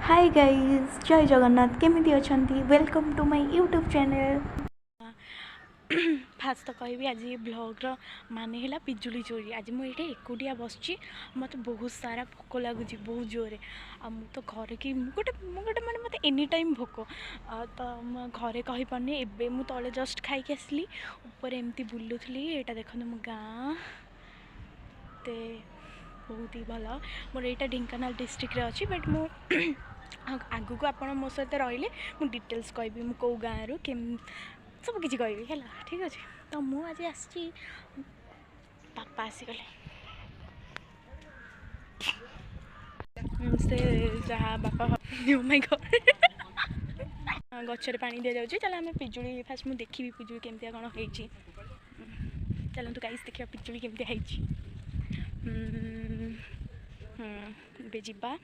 Hi guys, जय जगन्नाथ। केमिति अछंती? Welcome to my YouTube channel. First तो कहबी आज ब्लॉगर मान है पिजुली चोरी। आज मुझे एकुटिया बस मत बहुत सारा भोक लगुच बहुत जोरे। तो घर कि गोटे मैंने मत एनी टाइम भोक तो घरे कही पारनी। एबे मु तले जस्ट खाई आसली ऊपर एमती बुलूली। यहाँ देखो मो गाँ ते बहुत ही भल। मोर यहाँ ढेंकानाल डिस्ट्रिक्ट अच्छी बट मु आगू को आप मो सहित रही मुझे डिटेल्स कहबी मु कौ गाँव रु सब किसी कहबी है। ठीक अच्छे तो मुझे आज पापा आसीगले से जहाँ बापा ओ माय गॉड गचर पानी दि जाऊँगी। चल आम पिजुली फास्ट मुझे देखी पिजुली केमती कौन हो। चलतु गाइस देखा पिजुली केमती है। ए जा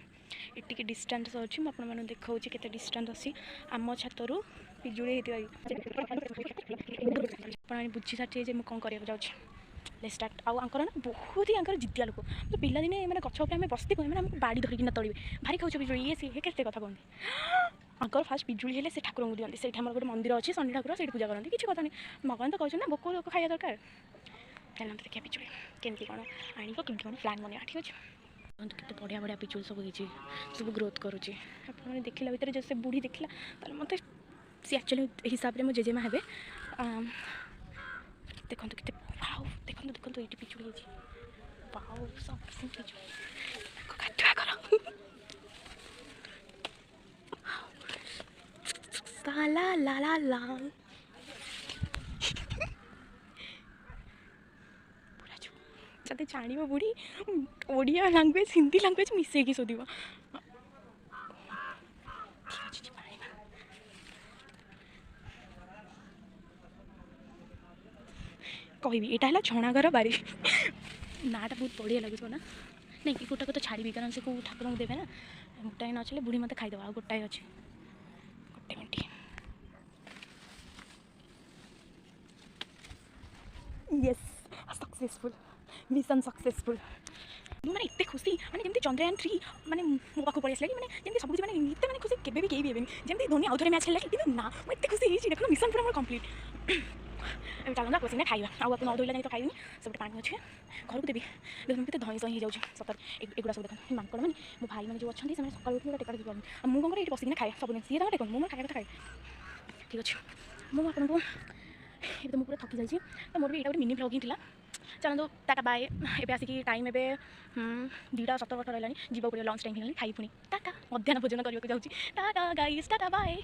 ये डिस्टेंस अच्छी मुझे देखा के डिस्टेंस अच्छी आम छातरू पिजुली बुझी सारी मुझे कौन करने जाऊँ स्टार्ट आंकर ना बहुत ही आंकर जिद्दिया लोक तो पिला दिने मैंने गच उपर बसती मैंने आमको बाड़ी धरिकी तड़े भारी खाऊ पिजुली ये सी के कथा कहते आंकर फास्ट पिजुली हेले से ठाकुर को दिखती से गोटे मंदिर अच्छी शनि ठाकुर से पूजा करती किसी कथा नहीं भगवान तो कहते ना भोक लोक खाया दरकार। चलते देखिए पिजुली केमती कौन आने केमती कौन प्लान बना। ठीक अच्छे के बढ़िया बढ़िया पिजुल सब हो सब ग्रोथ करुच्ची आपने देखला भितर जो से बुढ़ी देखला मत सी एक्चुअली हिसाब से मो जेजेमा हे देखो के देखो देखो ये पिजुली पाओ सब पिजुली ला ला ला ला जब जान बुढ़ी ओडिया लांगुएज हिंदी लांगुएज मिसेकी शोध कहबी यहाँ है छणागर बारी नाटा बहुत बढ़िया लगे ना नहीं कि गोटा को तो छाड़ी कारण से कौ ठाकुर को देवे ना गोटाए न चले बुढ़ी मत खाईदेव आ गोटाए अच्छे गोटे minute yes successful mission successful मैंने इतने खुशी मैंने जमी चंद्रयान 3 मैंने मो पाक पड़े आसला कि मैंने जमी सब कुछ मैंने इतने मैंने खुशी केवे भी कहीं भी जमी धोनी आउ थे मैच खेल कि ना मुझे खुशी होती देख मिशन पूरा मोर कंप्लीट चलना पसीना खाଇବା ଆଉ ଆପଣ ଅଧୋଇଲା ଯାଇ ତ ଖାଇନି ସେପଟେ ପାଣି ଅଛି ଘରକୁ ଦେବି ଦେଖନ୍ତୁ କେତେ ଧଇଁ ସଇଁ ହେଇଯାଉଛି ସତରେ ଏଗୁଡ଼ା ସବୁ ଦେଖନ୍ତୁ ମାଙ୍କଡ଼ ମାନେ ମୋ ଭାଇ ମାନେ ଯେଉଁ ଅଛନ୍ତି ସେମାନେ ସକାଳୁ ଉଠି ଟେକା ଟେକି କରନ୍ତି ଆଉ ମୁଁ କ'ଣ କରେ ଏଠି ବସିକିନା ଖାଏ ସବୁଦିନ ସିଏ ତାଙ୍କର ଟେକନ୍ତି ମୁଁ ମୋର ଖାଇବା କଥା ଖାଏ। ଠିକ୍ ଅଛି ମୁଁ ଆପଣଙ୍କୁ ଏବେ ତ ମୁଁ ପୁରା ଥକି ଯାଇଛି ତ ମୋର ବି ଏଇଟା ଗୋଟେ ମିନି ବ୍ଲଗିଂ ଥିଲା। चलते टाटा बाय एबे आसिक टाइम ए 2:17 ହେଲାଣି ଯିବାକୁ ପଡ଼ିବ ଲଞ୍ଚ ଟାଇମ୍ ହେଲାଣି ଖାଇ ପୁଣି टाटा मध्याह्न भोजन करने को जाऊँगी टाटा गाइस टाटा बाय।